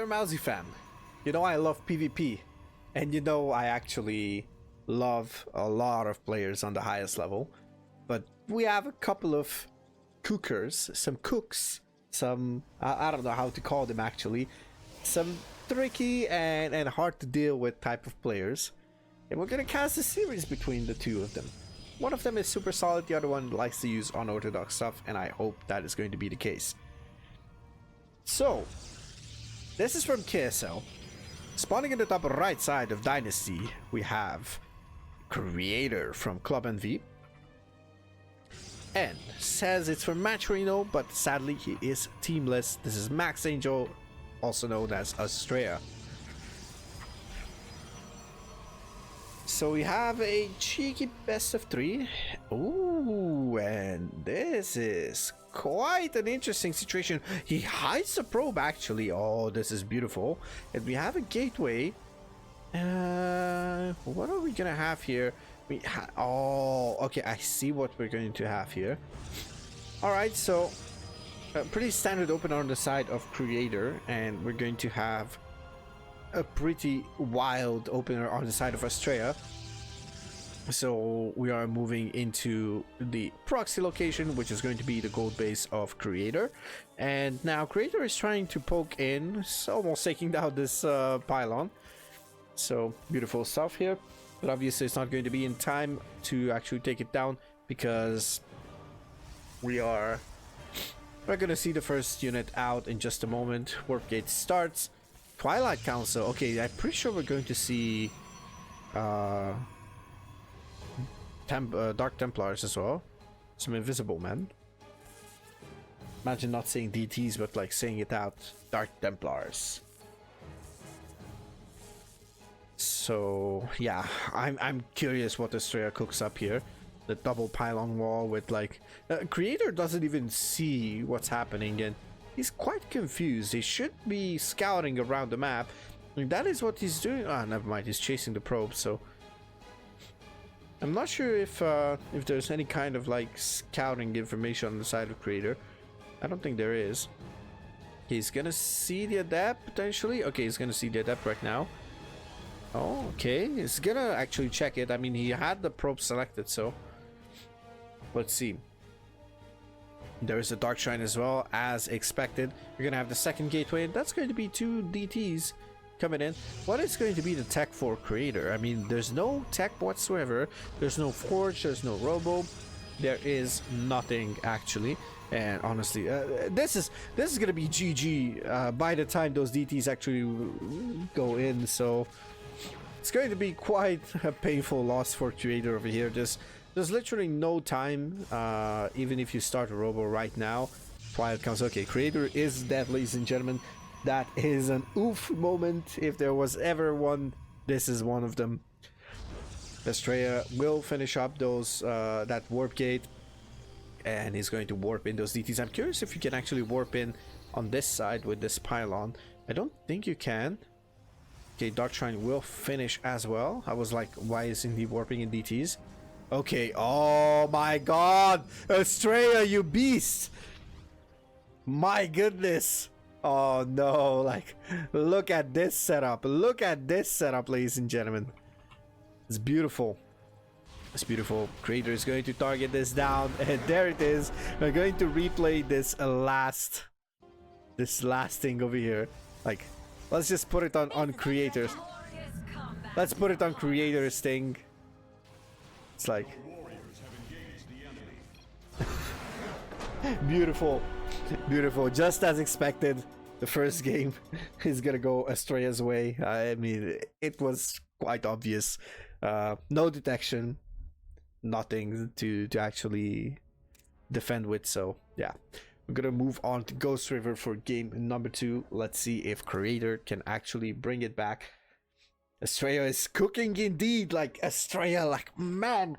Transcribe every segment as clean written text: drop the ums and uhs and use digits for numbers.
Dear Mauzy fam, you know I love PvP, and you know I actually love a lot of players on the highest level, but we have a couple of cookers, some cooks, some, I don't know how to call them actually, some tricky and hard to deal with type of players, and we're gonna cast a series between the two of them. One of them is super solid, the other one likes to use unorthodox stuff, and I hope that is going to be the case. So, this is from KSL. Spawning in the top right side of Dynasty, we have Creator from Club NV. And says it's from Match Reno, but sadly he is teamless. This is Max Angel, also known as Astrea. So we have a cheeky best of 3. Ooh, and this is quite an interesting situation. He hides the probe actually. Oh, this is beautiful. And we have a gateway. What are we gonna have here? Oh, okay, I see what we're going to have here. Alright, so pretty standard opener on the side of Creator, and we're going to have a pretty wild opener on the side of Astrea. So we are moving into the proxy location, which is going to be the gold base of Creator. And now Creator is trying to poke in, it's almost taking down this pylon. So beautiful stuff here, but obviously it's not going to be in time to actually take it down, because we're gonna see the first unit out in just a moment. Warp gate starts. Twilight Council. Okay, I'm pretty sure we're going to see Dark Templars as well. Some invisible men. Imagine not saying DTs, but like saying it out. Dark Templars. So yeah, I'm curious what Astrea cooks up here. The double pylon wall with like Creator doesn't even see what's happening, and he's quite confused. He should be scouting around the map, and that is what he's doing. Ah, never mind, he's chasing the probe. So I'm not sure if there's any kind of like scouting information on the side of Creator. I don't think there is. He's gonna see the adept potentially. Okay, he's gonna see the adept right now. Oh, okay, he's gonna actually check it. I mean, he had the probe selected, so let's see. There is a Dark Shrine as well, as expected. We're gonna have the second gateway, and that's going to be 2 DTs coming in. What is going to be the tech for Creator? I mean, there's no tech whatsoever. There's no forge, there's no robo. There is nothing actually. And honestly, this is gonna be GG by the time those DTs actually go in. So it's going to be quite a painful loss for Creator over here. There's literally no time, even if you start a robo right now. Twilight comes. Okay, Creator is dead, ladies and gentlemen. That is an oof moment. If there was ever one, this is one of them. Astrea will finish up those that warp gate, and he's going to warp in those DTs. I'm curious if you can actually warp in on this side with this pylon. I don't think you can. Okay, Dark Shrine will finish as well. I was like, why isn't he warping in DTs? Okay, oh my god! Astrea, you beast! My goodness! Oh no, like, look at this setup. Look at this setup, ladies and gentlemen. It's beautiful. It's beautiful. Creator is going to target this down, and there it is. We're going to replay this last thing over here. Like, let's just put it on Creator's. Let's put it on Creator's thing. It's like beautiful, beautiful. Just as expected, the first game is gonna go Astrea's way. I mean, it was quite obvious. No detection, nothing to actually defend with. So yeah, we're gonna move on to Ghost River for game number 2. Let's see if Creator can actually bring it back. Astrea is cooking indeed. Like, Astrea, like, man,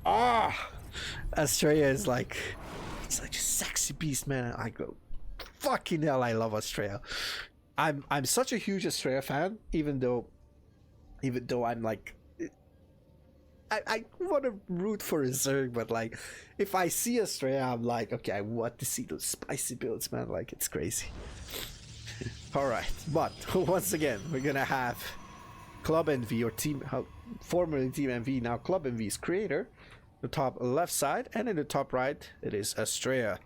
Astrea is like, it's like a sexy beast, man. I go, fucking hell, I love Astrea. I'm such a huge Astrea fan, even though I'm like, I want to root for Zerg, but like, if I see Astrea, I'm like, okay, I want to see those spicy builds, man. Like, it's crazy. All right, but once again, we're gonna have Club NV, or team, formerly Team NV, now Club NV's creator, the top left side, and in the top right, it is Astrea,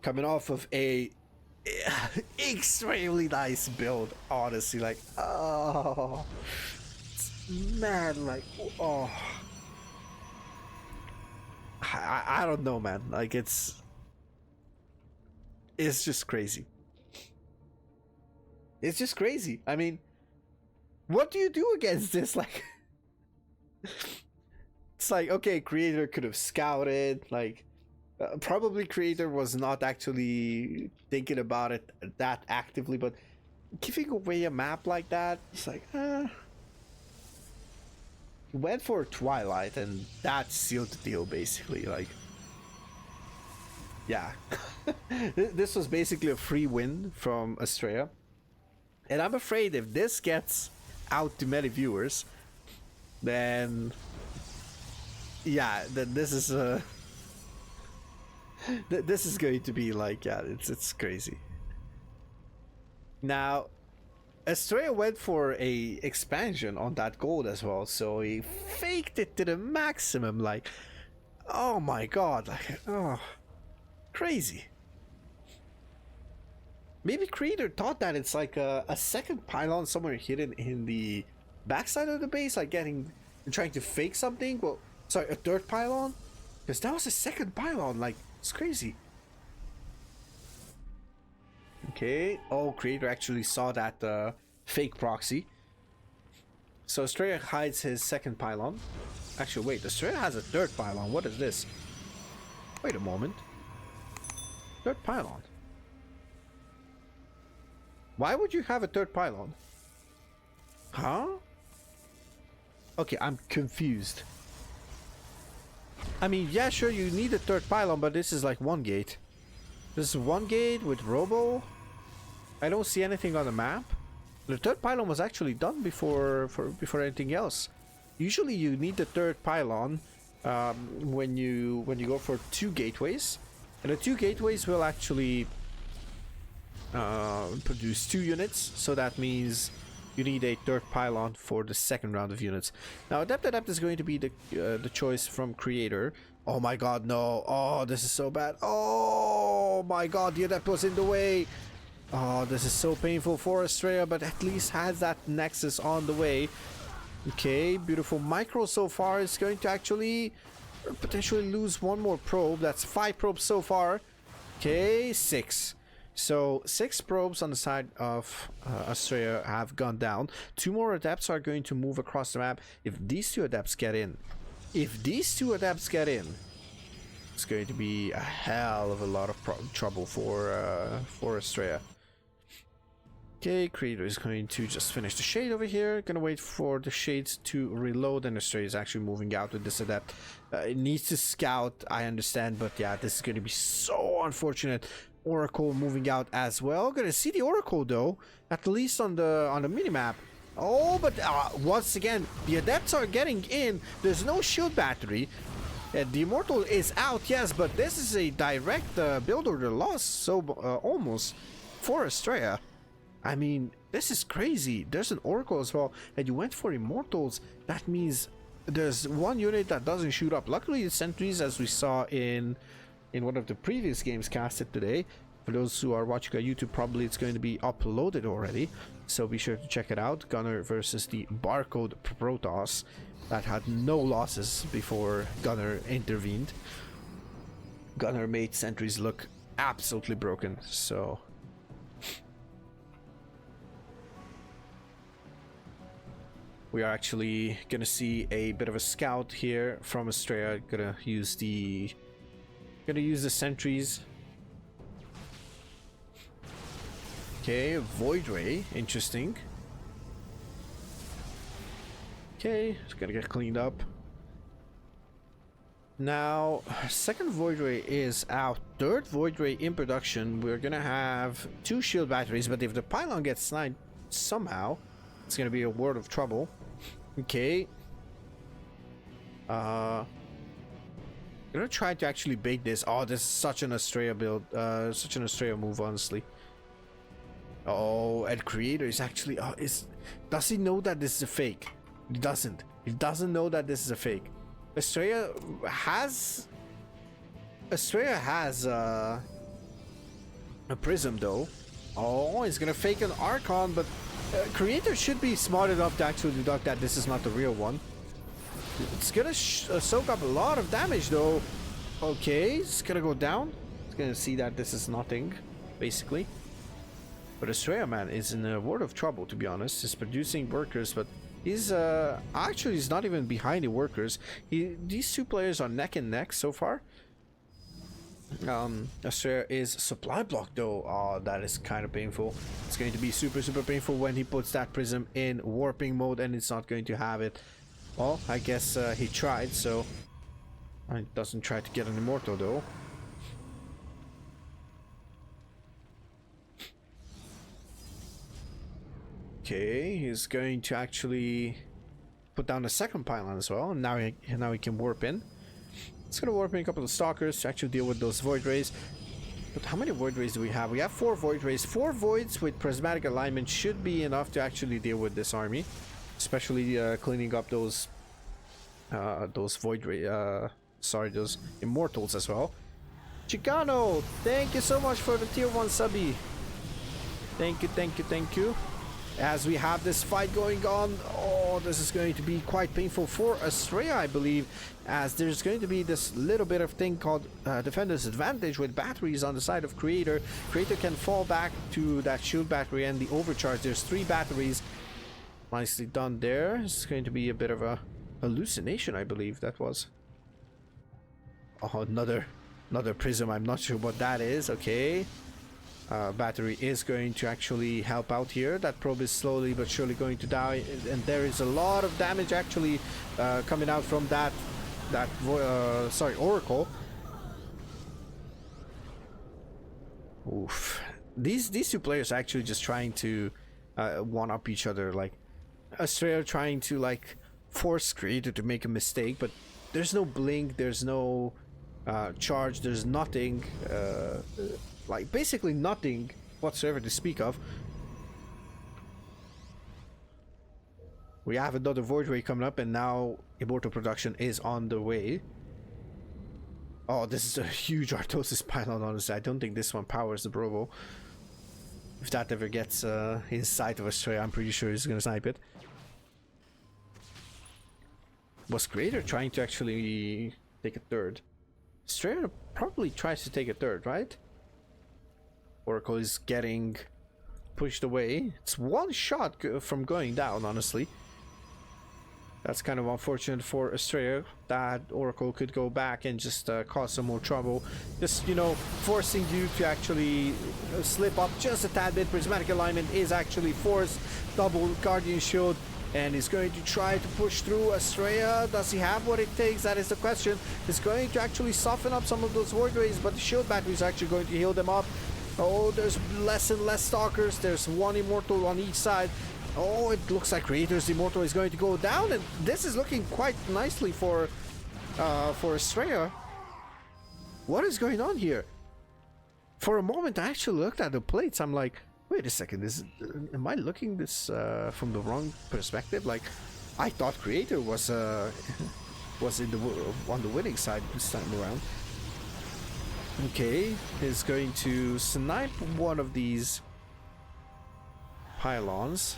coming off of a extremely nice build. Honestly, like, oh man, like, oh, I don't know, man. Like, it's just crazy. It's just crazy. I mean, what do you do against this? Like, it's like, okay, creator could have scouted, like, probably creator was not actually thinking about it that actively, but giving away a map like that, it's like, he went for Twilight and that sealed the deal, basically. Like, yeah. This was basically a free win from Astrea, and I'm afraid if this gets out to many viewers, then yeah, then this is this is going to be like, yeah, it's crazy. Now, Astrea went for a expansion on that gold as well, so he faked it to the maximum. Like, oh my god, like, oh, crazy. Maybe creator thought that it's like a second pylon somewhere hidden in the backside of the base, like trying to fake something. Well, sorry, a third pylon, because that was a second pylon. Like, it's crazy. Okay. Oh, creator actually saw that fake proxy. So Astrea hides his second pylon. Actually, wait. Astrea has a third pylon. What is this? Wait a moment. Third pylon. Why would you have a third pylon? Huh? Okay, I'm confused. I mean, yeah, sure, you need a third pylon, but this is like one gate. This is one gate with Robo. I don't see anything on the map. The third pylon was actually done before anything else. Usually, you need the third pylon when you go for 2 gateways, and the 2 gateways will actually produce 2 units. So that means you need a third pylon for the second round of units. Now, Adept is going to be the choice from creator. Oh my god, no. Oh, this is so bad. Oh my god, the Adept was in the way. Oh, this is so painful for Astrea, but at least has that Nexus on the way. Okay, beautiful micro so far. Is going to actually potentially lose 1 more probe. That's 5 probes so far. Okay, 6. So 6 probes on the side of Astrea have gone down. 2 more Adepts are going to move across the map. If these 2 Adepts get in, it's going to be a hell of a lot of trouble for Astrea. Okay, creator is going to just finish the shade over here. Gonna wait for the shades to reload, and Astrea is actually moving out with this Adept. It needs to scout, I understand, but yeah, this is going to be so unfortunate. Oracle moving out as well. Gonna see the Oracle though, at least on the minimap. Oh, but once again, the Adepts are getting in. There's no shield battery. The Immortal is out, yes, but this is a direct build order loss, so almost for Astrea. I mean, this is crazy. There's an Oracle as well, and you went for Immortals. That means there's 1 unit that doesn't shoot up. Luckily, the sentries, as we saw in one of the previous games casted today. For those who are watching on YouTube, probably it's going to be uploaded already, so be sure to check it out. Gunner versus the Barcode Protoss that had no losses before Gunner intervened. Gunner made sentries look absolutely broken, so we are actually gonna see a bit of a scout here from Astrea. Gonna use the sentries. Okay, Void Ray, interesting. Okay, it's gonna get cleaned up. Now, second Void Ray is out. Third Void Ray in production. We're gonna have 2 shield batteries, but if the pylon gets sniped somehow, it's gonna be a world of trouble. Okay. I'm gonna try to actually bait this. Oh, this is such an Astrea build, such an Astrea move, honestly. Oh, and creator is actually does he know that this is a fake? He doesn't. He doesn't know that this is a fake. Astrea has a prism though. Oh, he's gonna fake an Archon, but creator should be smart enough to actually deduct that this is not the real one. It's gonna soak up a lot of damage though. Okay, it's gonna go down. It's gonna see that this is nothing, basically. But Astrea, man, is in a world of trouble, to be honest. He's producing workers, but he's actually he's not even behind the workers. These two players are neck and neck so far. Astrea is supply block though. Oh, that is kind of painful. It's going to be super painful when he puts that prism in warping mode, and it's not going to have it. Well, I guess he tried, so he doesn't try to get an immortal though. Okay, he's going to actually put down a second pylon as well, and now he can warp in. It's gonna warp in a couple of stalkers to actually deal with those void rays. But how many void rays do we have? We have 4 void rays. 4 voids with prismatic alignment should be enough to actually deal with this army, especially cleaning up those void ray. Sorry, those immortals as well. Chicano, thank you so much for the tier 1 subby. Thank you. As we have this fight going on, oh, this is going to be quite painful for Astrea, I believe, as there's going to be this little bit of thing called Defender's Advantage with batteries on the side of Creator. Creator can fall back to that shield battery and the overcharge. There's 3 batteries. Nicely done there. It's going to be a bit of a hallucination, I believe that was. Oh, another prism. I'm not sure what that is. Okay. Battery is going to actually help out here. That probe is slowly but surely going to die, and there is a lot of damage actually coming out from that Oracle. Oof. These two players are actually just trying to one up each other. Like Astrea trying to like force Creator to make a mistake, but there's no blink, there's no charge, there's nothing. Like basically nothing whatsoever to speak of. We have another void ray coming up, and now immortal production is on the way. Oh, this is a huge Artosis pylon, honestly. I don't think this one powers the Brovo. If that ever gets inside of Astrea, I'm pretty sure he's gonna snipe it. Was Creator trying to actually take a third? Astrea probably tries to take a third, right? Oracle is getting pushed away. It's one shot from going down, honestly. That's kind of unfortunate for Astrea. That Oracle could go back and just cause some more trouble. Just, you know, forcing you to actually slip up just a tad bit. Prismatic alignment is actually forced. Double Guardian Shield. And he's going to try to push through Astrea. Does he have what it takes? That is the question. He's going to actually soften up some of those void rays, but the shield battery is actually going to heal them up. Oh, there's less and less stalkers. There's 1 immortal on each side. Oh, it looks like Creator's immortal is going to go down, and this is looking quite nicely for Astrea. What is going on here? For a moment, I actually looked at the plates. I'm like, wait a second. Am I looking this from the wrong perspective? Like, I thought Creator was on the winning side this time around. Okay, he's going to snipe one of these pylons.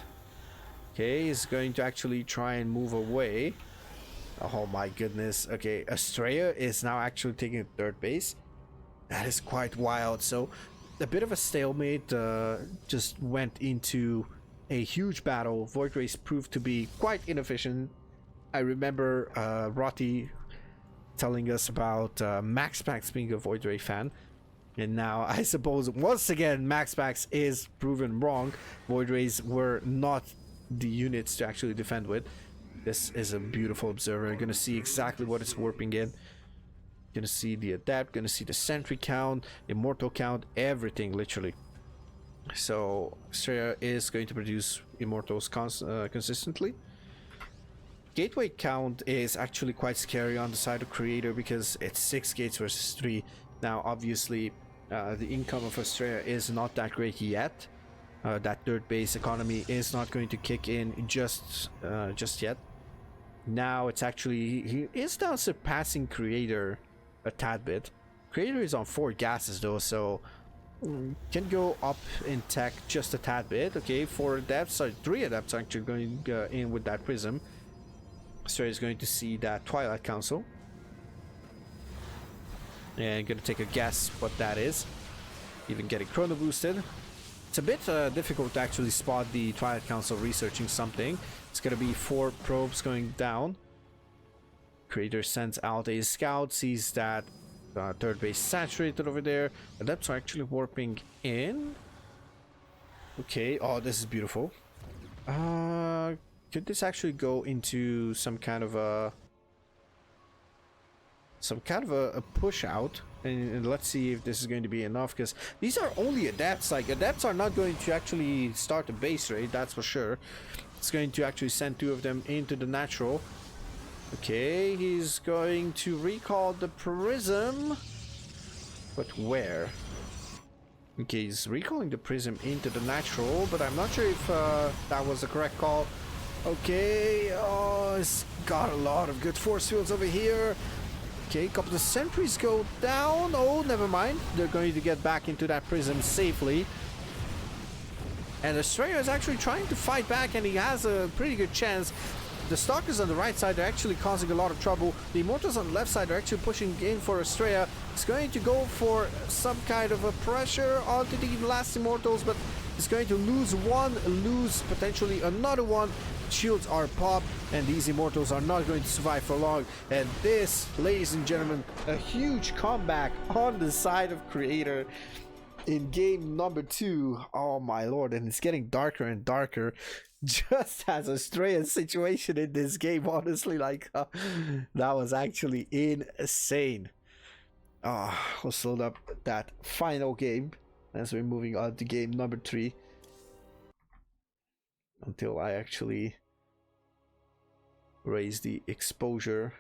Okay, he's going to actually try and move away. Oh my goodness. Okay, Astrea is now actually taking third base. That is quite wild. So a bit of a stalemate just went into a huge battle. Void Rays proved to be quite inefficient. I remember Rotti telling us about MaxPax being a Void Ray fan, and now I suppose once again MaxPax is proven wrong. Void Rays were not the units to actually defend with. This is a beautiful observer. You're gonna see exactly what it's warping in. Gonna see the adapt, gonna see the sentry count, immortal count, everything literally. So Astrea is going to produce immortals consistently. Gateway count is actually quite scary on the side of Creator because it's 6 gates versus 3. Now obviously the income of Astrea is not that great yet. That third base economy is not going to kick in just yet. Now it's actually, he is now surpassing Creator a tad bit. Creator is on 4 gases though, so can go up in tech just a tad bit. Okay, 4 adepts, sorry, 3 adepts are actually going in with that prism. Astrea is going to see that Twilight Council. And gonna take a guess what that is. Even getting chrono boosted. It's a bit difficult to actually spot the Twilight Council researching something. It's gonna be 4 probes going down. Creator sends out a scout, sees that third base saturated over there. Adepts are actually warping in. Okay, oh, this is beautiful. Could this actually go into some kind of a push out? And let's see if this is going to be enough, because these are only adepts. Like, adepts are not going to actually start a base raid, that's for sure. It's going to actually send 2 of them into the natural. Okay, he's going to recall the prism, but where? Okay, he's recalling the prism into the natural, but I'm not sure if that was the correct call. Okay, oh, it's got a lot of good force fields over here. Okay, a couple of sentries go down. Oh, never mind. They're going to get back into that prism safely. And Astrea is actually trying to fight back, and he has a pretty good chance. The Stalkers on the right side are actually causing a lot of trouble. The Immortals on the left side are actually pushing in for Astrea. It's going to go for some kind of a pressure onto the last Immortals, but it's going to lose one, lose potentially another one. Shields are popped, and these Immortals are not going to survive for long. And this, ladies and gentlemen, a huge comeback on the side of Creator in game number 2. Oh my lord, and it's getting darker and darker. Just as Astrea's situation in this game, honestly, like that was actually insane. Let's load up that final game as we're moving on to game number 3. Until I actually raise the exposure.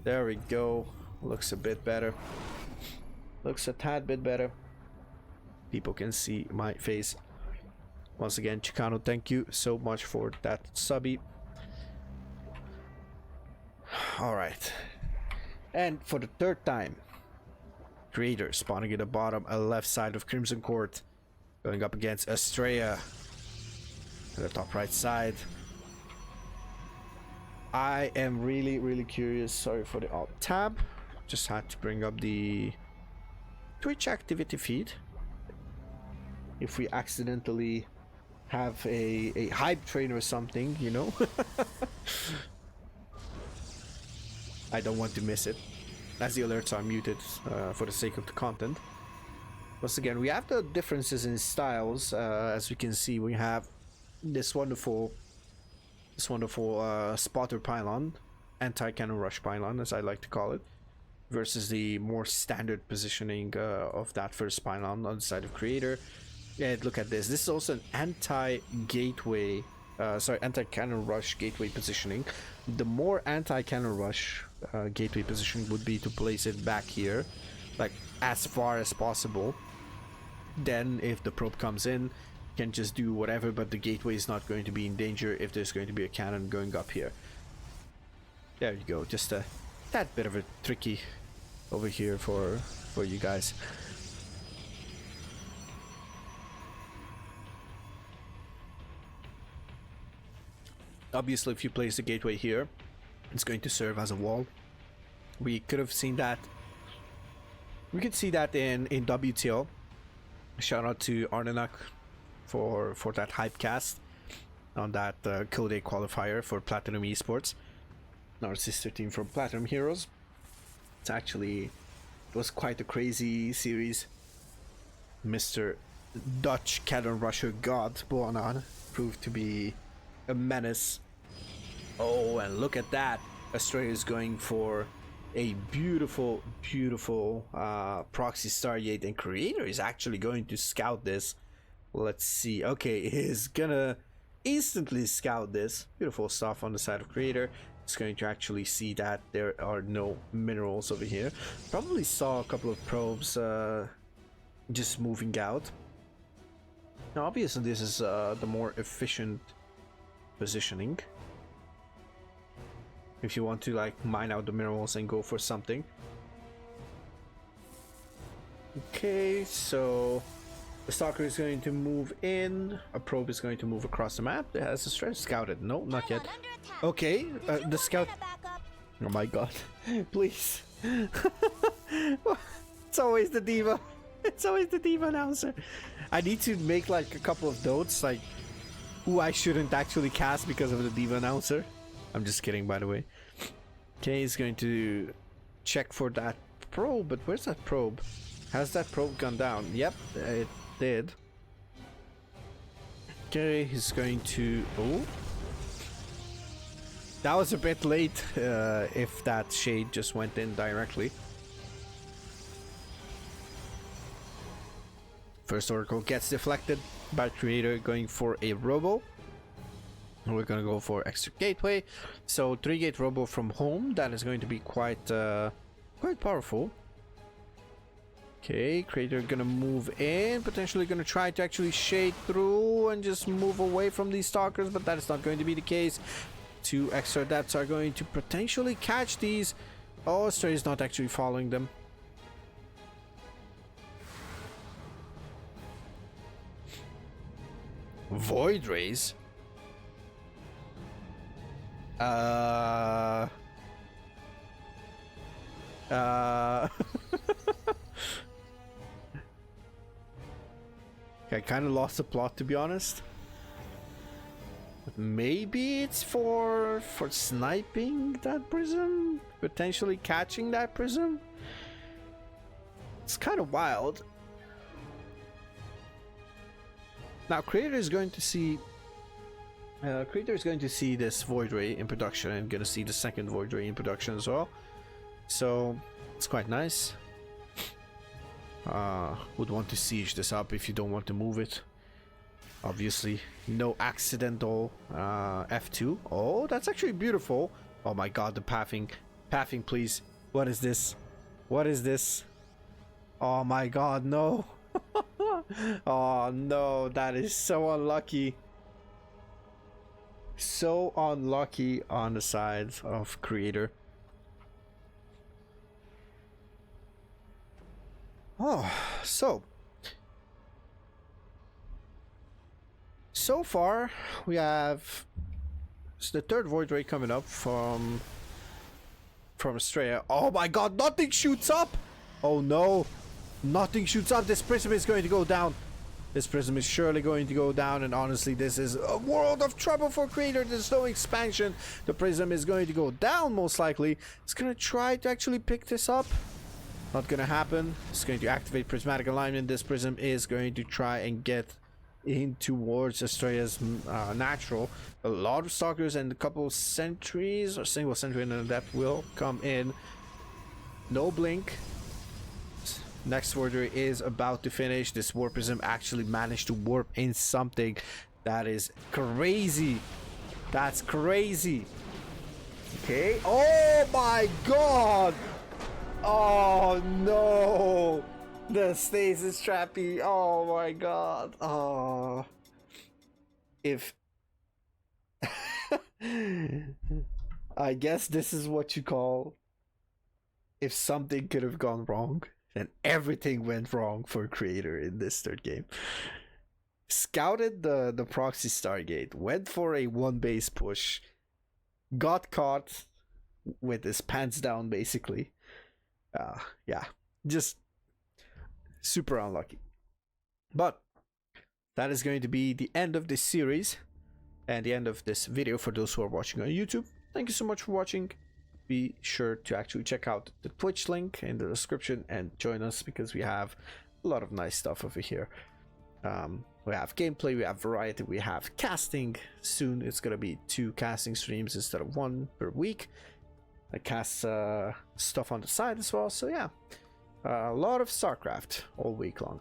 There we go. Looks a bit better. Looks a tad bit better. People can see my face. Once again, Chicano, thank you so much for that subby. Alright. And for the 3rd time, Creator spawning at the bottom left side of Crimson Court. Going up against Astrea. To the top right side. I am really curious. Sorry for the alt tab. Just had to bring up the Twitch activity feed. If we accidentally have a hype train or something, you know. I don't want to miss it, as the alerts are muted for the sake of the content. Once again, we have the differences in styles. As we can see, we have this wonderful spotter pylon, anti-cannon rush pylon, as I like to call it, versus the more standard positioning of that first pylon on the side of Creator. And look at this. This is also an anti-gateway, anti-cannon rush gateway positioning. The more anti-cannon rush gateway position would be to place it back here, like as far as possible. Then if the probe comes in, can just do whatever, but the gateway is not going to be in danger if there's going to be a cannon going up here. There you go. Just that bit of a tricky over here for you guys. Obviously, if you place the gateway here, it's going to serve as a wall. We could have seen that. We could see that in WTO. Shout out to Arnanak for that hype cast on that Code qualifier for Platinum Esports, our sister team from Platinum Heroes. It was quite a crazy series. Mr. Dutch Cannon Rusher God Boanan proved to be a menace. Oh, and look at that. Astrea is going for a beautiful proxy Stargate, and Creator is actually going to scout this. Let's see. Okay, he's gonna instantly scout this. Beautiful stuff on the side of Creator. It's going to actually see that there are no minerals over here. Probably saw a couple of probes just moving out. Now, obviously, this is the more efficient positioning. If you want to like mine out the minerals and go for something. Okay, so the stalker is going to move in. A probe is going to move across the map. Has a stretch scouted? No, not yet. Okay, the scout. Oh my god! Please. It's always the diva. It's always the diva announcer. I need to make like a couple of notes, like who I shouldn't actually cast because of the diva announcer. I'm just kidding, by the way. Okay, he's going to check for that probe, but where's that probe? Has that probe gone down? Yep, it did. Okay, he's going to... Oh. That was a bit late, if that shade just went in directly. First Oracle gets deflected by Creator, going for a Robo. We're gonna go for extra gateway, so 3-gate Robo from home. That is going to be quite powerful. Okay, Creator gonna move in, potentially gonna try to actually shade through and just move away from these stalkers, but that is not going to be the case. 2 extra adepts are going to potentially catch these. Oh, Astrea is not actually following them. Void Rays. I kind of lost the plot, to be honest. But maybe it's for sniping that prism, potentially catching that prism. It's kind of wild. Now, Creator is going to see this Void Ray in production, and gonna see the second Void Ray in production as well. So it's quite nice. Would want to siege this up if you don't want to move it. Obviously, no accidental F2. Oh, that's actually beautiful. Oh my god, the pathing, please. What is this? What is this? Oh my god, no. Oh no, that is so unlucky. So unlucky on the side of Creator. Oh, so far we have the third Void Ray coming up from Astrea. Oh my god, nothing shoots up. Oh no, nothing shoots up. This prism is going to go down. This prism is surely going to go down, and honestly, this is a world of trouble for Creator. There's no expansion. The prism is going to go down, most likely. It's going to try to actually pick this up. Not going to happen. It's going to activate Prismatic Alignment. This prism is going to try and get in towards Astrea's natural. A lot of stalkers and a couple sentries, or single sentry and an adept will come in. No blink. Next warrior is about to finish. This warp prism actually managed to warp in something. That is crazy. That's crazy. Okay. Oh my god. Oh no. The stasis trappy. Oh my god. Oh. If I guess this is what you call if something could have gone wrong. And everything went wrong for Creator in this third game. Scouted the proxy Stargate, went for a 1-base push, got caught with his pants down basically. Yeah, just super unlucky. But that is going to be the end of this series and the end of this video for those who are watching on YouTube. Thank you so much for watching. Be sure to actually check out the Twitch link in the description and join us, because we have a lot of nice stuff over here. We have gameplay, we have variety, we have casting. Soon it's gonna be 2 casting streams instead of 1 per week. I cast stuff on the side as well, so yeah, a lot of StarCraft all week long.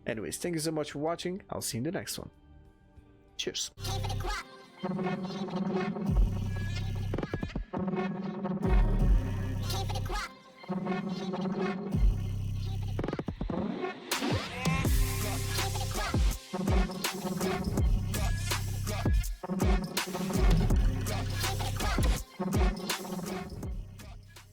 Anyways, thank you so much for watching. I'll see you in the next one. Cheers. Keep it